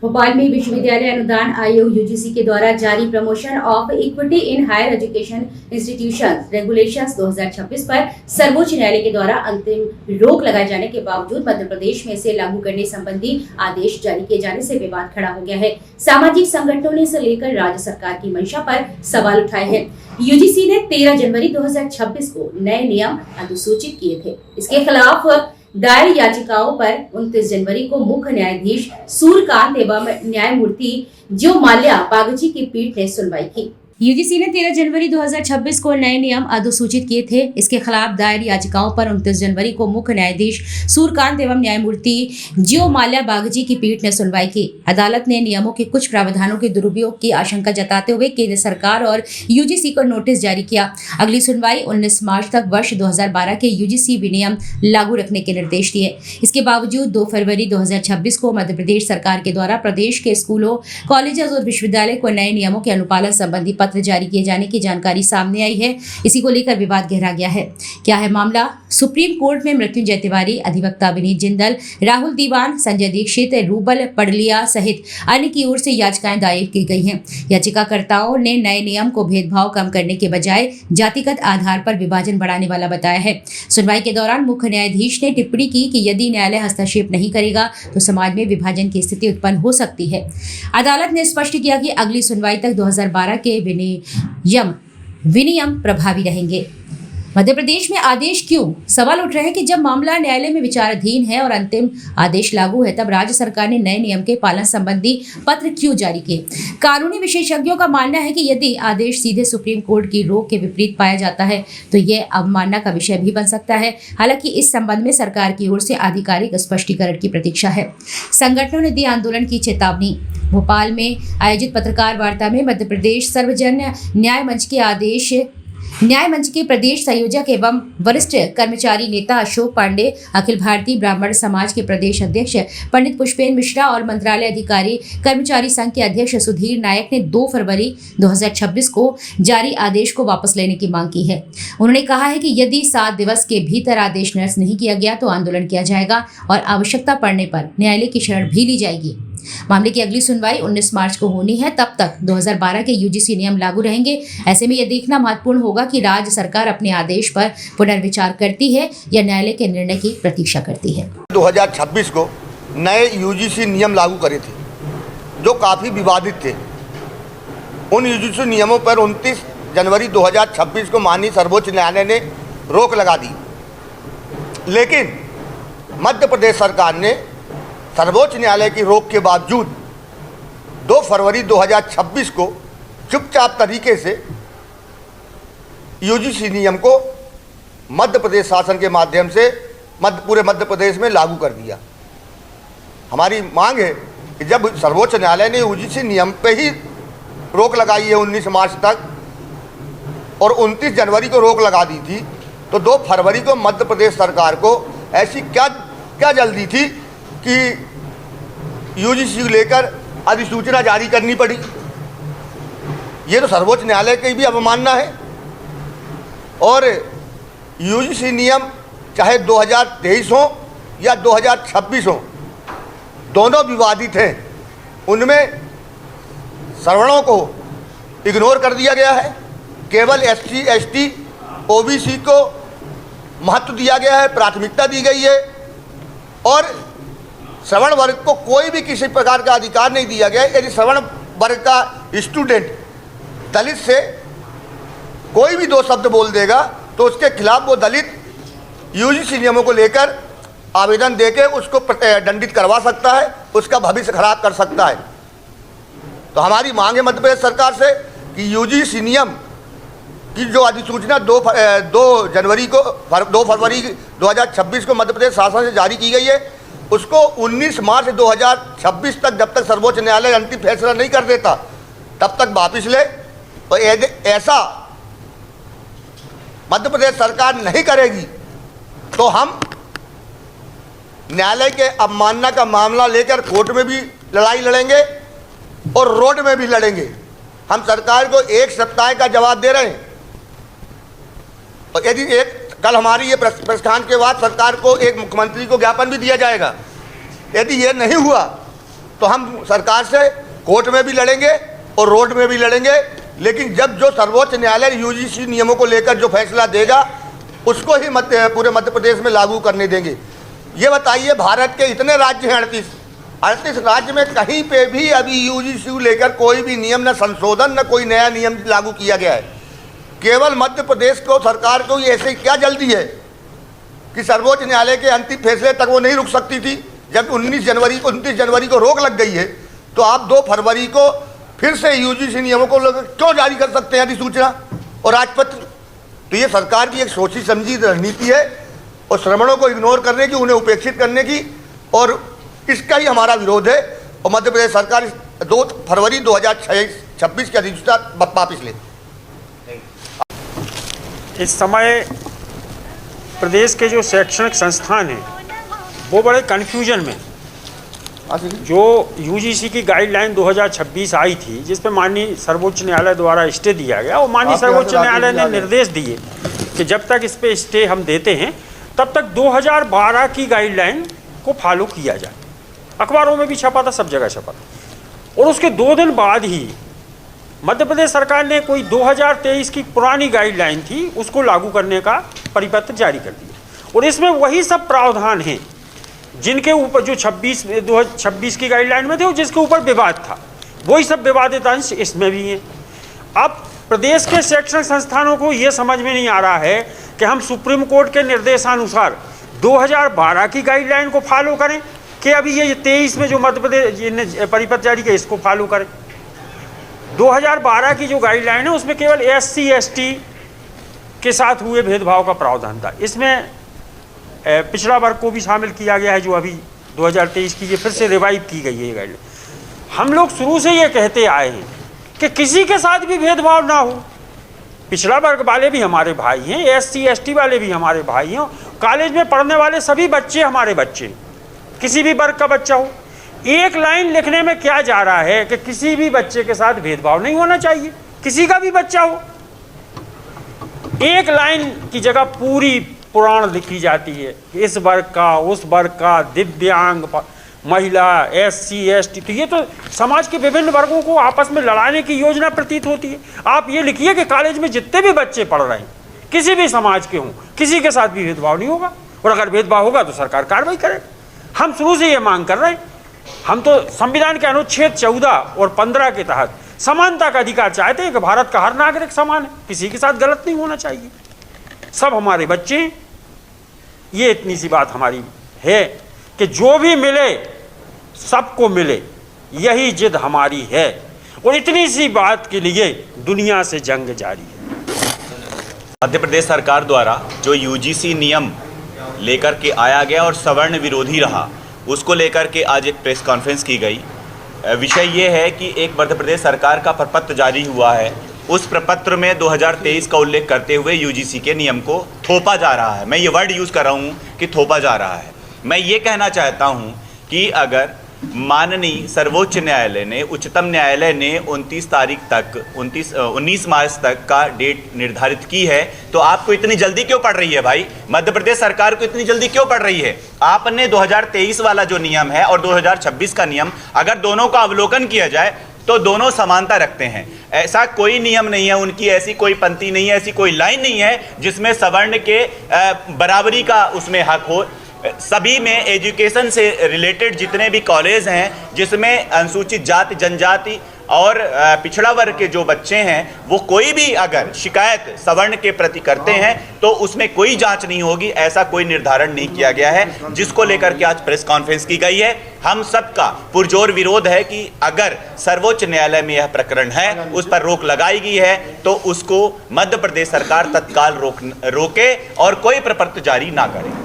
भोपाल में विश्वविद्यालय अनुदान आयोग यूजीसी के द्वारा जारी promotion of equity in higher education institutions regulations 2026 पर सर्वोच्च न्यायालय के द्वारा अंतिम रोक लगाए जाने के बावजूद मध्य प्रदेश में इसे लागू करने संबंधी आदेश जारी किए जाने से विवाद खड़ा हो गया है। सामाजिक संगठनों ने इसे लेकर राज्य सरकार की मंशा पर सवाल उठाए हैं। यूजीसी ने 13 जनवरी 2026 को नए नियम अधिसूचित किए थे। इसके खिलाफ दायर याचिकाओं पर 29 जनवरी को मुख्य न्यायाधीश सूर्यकांत एवं न्यायमूर्ति जो माल्या बागची की पीठ ने सुनवाई की। यूजीसी ने 13 जनवरी 2026 को नए नियम अधिसूचित किए थे। इसके खिलाफ दायर याचिकाओं पर 29 जनवरी को मुख्य न्यायाधीश सूर्यकांत एवं न्यायमूर्ति जो माल्या बागची की पीठ ने सुनवाई की। अदालत ने नियमों के कुछ प्रावधानों के दुरुपयोग की आशंका जताते हुए केंद्र सरकार और यूजीसी को नोटिस जारी किया। अगली सुनवाई 19 मार्च तक वर्ष 2012 के यूजीसी विनियम लागू रखने के निर्देश दिए। इसके बावजूद 2 फरवरी 2026 को मध्य प्रदेश सरकार के द्वारा प्रदेश के स्कूलों, कॉलेजों और विश्वविद्यालय को नए नियमों के अनुपालन संबंधी पत्र जारी किए जाने की जानकारी सामने आई है। इसी को लेकर विवाद गहरा गया है। क्या है मामला? सुप्रीम कोर्ट में मृत्युंजय तिवारी, अधिवक्ता विनीत जिंदल, राहुल दीवान, संजय दीक्षित, रूबल पडलिया सहित अन्य की ओर से याचिकाएं दायर की गई हैं। याचिकाकर्ताओं ने नए नियम को भेदभाव कम करने के बजाय जातिगत आधार पर विभाजन बढ़ाने वाला बताया है। सुनवाई के दौरान मुख्य न्यायाधीश ने टिप्पणी की कि यदि न्यायालय हस्तक्षेप नहीं करेगा तो समाज में विभाजन की स्थिति उत्पन्न हो सकती है। अदालत ने स्पष्ट किया कि अगली सुनवाई तक 2012 के विनियम प्रभावी रहेंगे। मध्य प्रदेश में आदेश क्यों? सवाल उठ रहे हैं कि जब मामला न्यायालय में विचाराधीन है और अंतिम आदेश लागू है, तब राज्य सरकार ने नए नियम के पालन संबंधी पत्र क्यों जारी किए? कानूनी विशेषज्ञों का मानना है कि यदि आदेश सीधे सुप्रीम कोर्ट की रोक के विपरीत पाया जाता है तो यह अवमानना का विषय भी बन सकता है। हालांकि इस संबंध में सरकार की ओर से आधिकारिक स्पष्टीकरण की प्रतीक्षा है। संगठनों ने दी आंदोलन की चेतावनी। भोपाल में आयोजित पत्रकार वार्ता में मध्य प्रदेश सर्वजन न्याय मंच के प्रदेश संयोजक एवं वरिष्ठ कर्मचारी नेता अशोक पांडे, अखिल भारतीय ब्राह्मण समाज के प्रदेश अध्यक्ष पंडित पुष्पेंद्र मिश्रा और मंत्रालय अधिकारी कर्मचारी संघ के अध्यक्ष सुधीर नायक ने 2 फरवरी 2026 को जारी आदेश को वापस लेने की मांग की है। उन्होंने कहा है कि यदि 7 दिवस के भीतर आदेश निरस्त नहीं किया गया तो आंदोलन किया जाएगा और आवश्यकता पड़ने पर न्यायालय की शरण भी ली जाएगी। मामले की अगली सुनवाई 19 मार्च को होनी है। तब तक 2012 के यूजीसी नियम लागू रहेंगे। ऐसे में यह देखना महत्वपूर्ण होगा कि राज्य सरकार अपने आदेश पर पुनर्विचार करती है या न्यायालय के निर्णय की प्रतीक्षा करती है। 2026 को नए यूजीसी नियम लागू करे थे जो काफ़ी विवादित थे। उन यूजीसी नियमों पर 29 जनवरी 2026 को माननीय सर्वोच्च न्यायालय ने रोक लगा दी, लेकिन मध्य प्रदेश सरकार ने सर्वोच्च न्यायालय की रोक के बावजूद 2 फरवरी 2026 को चुपचाप तरीके से यूजीसी नियम को मध्य प्रदेश शासन के माध्यम से पूरे मध्य प्रदेश में लागू कर दिया। हमारी मांग है कि जब सर्वोच्च न्यायालय ने यूजीसी नियम पे ही रोक लगाई है 19 मार्च तक और 29 जनवरी को रोक लगा दी थी, तो 2 फरवरी को मध्य प्रदेश सरकार को ऐसी क्या जल्दी थी कि यूजीसी लेकर अधिसूचना जारी करनी पड़ी। ये तो सर्वोच्च न्यायालय की भी अवमानना है। और यूजीसी नियम चाहे 2023 हो या 2026 हो, दोनों विवादित हैं। उनमें सवर्णों को इग्नोर कर दिया गया है, केवल SC ST OBC को महत्व दिया गया है, प्राथमिकता दी गई है और श्रवण वर्ग को कोई भी किसी प्रकार का अधिकार नहीं दिया गया है। यदि श्रवण वर्ग का स्टूडेंट दलित से कोई भी 2 शब्द बोल देगा तो उसके खिलाफ वो दलित यूजीसी नियमों को लेकर आवेदन देके उसको दंडित करवा सकता है, उसका भविष्य खराब कर सकता है। तो हमारी मांग है मध्य प्रदेश सरकार से कि यूजीसी नियम की जो अधिसूचना 2 फरवरी 2026 को मध्य प्रदेश शासन से जारी की गई है, उसको 19 मार्च 2026 तक जब तक सर्वोच्च न्यायालय अंतिम फैसला नहीं कर देता तब तक वापिस ले। और यदि ऐसा मध्य प्रदेश सरकार नहीं करेगी तो हम न्यायालय के अवमानना का मामला लेकर कोर्ट में भी लड़ाई लड़ेंगे और रोड में भी लड़ेंगे। हम सरकार को 1 सप्ताह का जवाब दे रहे हैं और यदि कल हमारी ये प्रस्थान के बाद सरकार को एक मुख्यमंत्री को ज्ञापन भी दिया जाएगा। यदि ये नहीं हुआ तो हम सरकार से कोर्ट में भी लड़ेंगे और रोड में भी लड़ेंगे, लेकिन जब जो सर्वोच्च न्यायालय यूजीसी नियमों को लेकर जो फैसला देगा उसको ही पूरे मध्य प्रदेश में लागू करने देंगे। ये बताइए, भारत के इतने राज्य हैं, 38 राज्य में कहीं पे भी अभी यूजीसी लेकर कोई भी नियम न संशोधन न कोई नया नियम लागू किया गया है। केवल मध्य प्रदेश को सरकार को ये ऐसे क्या जल्दी है कि सर्वोच्च न्यायालय के अंतिम फैसले तक वो नहीं रुक सकती थी? जब 29 जनवरी को रोक लग गई है तो आप 2 फरवरी को फिर से यूजीसी नियमों को क्यों जारी कर सकते हैं अधिसूचना और राजपत्र? तो ये सरकार की एक सोची समझी रणनीति है और श्रमणों को इग्नोर करने की, उन्हें उपेक्षित करने की, और इसका ही हमारा विरोध है। और मध्य प्रदेश सरकार 2 फरवरी 2026 की अधिसूचना वापस ले। इस समय प्रदेश के जो शैक्षणिक संस्थान हैं वो बड़े कन्फ्यूजन में। जो यूजीसी की गाइडलाइन 2026 आई थी, जिस पर माननीय सर्वोच्च न्यायालय द्वारा स्टे दिया गया, और माननीय सर्वोच्च न्यायालय ने निर्देश दिए कि जब तक इस पे स्टे हम देते हैं तब तक 2012 की गाइडलाइन को फॉलो किया जाए। अखबारों में भी छपा था, सब जगह छपा था। और उसके 2 दिन बाद ही मध्य प्रदेश सरकार ने कोई 2023 की पुरानी गाइडलाइन थी उसको लागू करने का परिपत्र जारी कर दिया। और इसमें वही सब प्रावधान हैं जिनके ऊपर जो 2026 की गाइडलाइन में थे और जिसके ऊपर विवाद था, वही सब विवादित अंश इसमें भी हैं। अब प्रदेश के शैक्षणिक संस्थानों को ये समझ में नहीं आ रहा है कि हम सुप्रीम कोर्ट के निर्देशानुसार 2012 की गाइडलाइन को फॉलो करें कि अभी ये 23 में जो मध्य प्रदेश ने परिपत्र जारी किया इसको फॉलो करें। 2012 की जो गाइडलाइन है उसमें केवल SC ST के साथ हुए भेदभाव का प्रावधान था। इसमें पिछड़ा वर्ग को भी शामिल किया गया है, जो अभी 2023 की ये फिर से रिवाइव की गई है ये गाइडलाइन। हम लोग शुरू से ये कहते आए हैं कि किसी के साथ भी भेदभाव ना हो। पिछड़ा वर्ग वाले भी हमारे भाई हैं, SC ST वाले भी हमारे भाई हैं, कॉलेज में पढ़ने वाले सभी बच्चे हमारे बच्चे हैं, किसी भी वर्ग का बच्चा हो। एक लाइन लिखने में क्या जा रहा है कि किसी भी बच्चे के साथ भेदभाव नहीं होना चाहिए, किसी का भी बच्चा हो। एक लाइन की जगह पूरी पुराण लिखी जाती है, इस वर्ग का, उस वर्ग का, दिव्यांग, महिला, SC ST। तो ये तो समाज के विभिन्न वर्गों को आपस में लड़ाने की योजना प्रतीत होती है। आप ये लिखिए कि कॉलेज में जितने भी बच्चे पढ़ रहे हैं किसी भी समाज के हों, किसी के साथ भी भेदभाव नहीं होगा, और अगर भेदभाव होगा तो सरकार कार्रवाई करे। हम शुरू से ये मांग कर रहे हैं। हम तो संविधान के अनुच्छेद 14 और 15 के तहत समानता का अधिकार चाहते हैं कि भारत का हर नागरिक समान है, किसी के साथ गलत नहीं होना चाहिए, सब हमारे बच्चे हैं। ये इतनी सी बात हमारी है कि जो भी मिले सबको मिले, यही जिद हमारी है, और इतनी सी बात के लिए दुनिया से जंग जारी है। मध्य प्रदेश सरकार द्वारा जो यूजीसी नियम लेकर के आया गया और सवर्ण विरोधी रहा, उसको लेकर के आज एक प्रेस कॉन्फ्रेंस की गई। विषय ये है कि एक मध्य प्रदेश सरकार का प्रपत्र जारी हुआ है, उस प्रपत्र में 2023 का उल्लेख करते हुए यूजीसी के नियम को थोपा जा रहा है। मैं ये वर्ड यूज़ कर रहा हूँ कि थोपा जा रहा है। मैं ये कहना चाहता हूँ कि अगर माननीय सर्वोच्च न्यायालय ने, उच्चतम न्यायालय ने 19 मार्च तक का डेट निर्धारित की है, तो आपको इतनी जल्दी क्यों पड़ रही है भाई? मध्य प्रदेश सरकार को इतनी जल्दी क्यों पड़ रही है? आपने 2023 वाला जो नियम है और 2026 का नियम, अगर दोनों का अवलोकन किया जाए तो दोनों समानता रखते हैं। ऐसा कोई नियम नहीं है, उनकी ऐसी कोई पंक्ति नहीं है, ऐसी कोई लाइन नहीं है जिसमें सवर्ण के बराबरी का उसमें हक हो। सभी में एजुकेशन से रिलेटेड जितने भी कॉलेज हैं जिसमें अनुसूचित जाति, जनजाति और पिछड़ा वर्ग के जो बच्चे हैं, वो कोई भी अगर शिकायत सवर्ण के प्रति करते हैं तो उसमें कोई जांच नहीं होगी, ऐसा कोई निर्धारण नहीं किया गया है, जिसको लेकर के आज प्रेस कॉन्फ्रेंस की गई है। हम सबका पुरजोर विरोध है कि अगर सर्वोच्च न्यायालय में यह प्रकरण है, उस पर रोक लगाई गई है, तो उसको मध्य प्रदेश सरकार तत्काल रोके और कोई प्रपत्र जारी ना करे।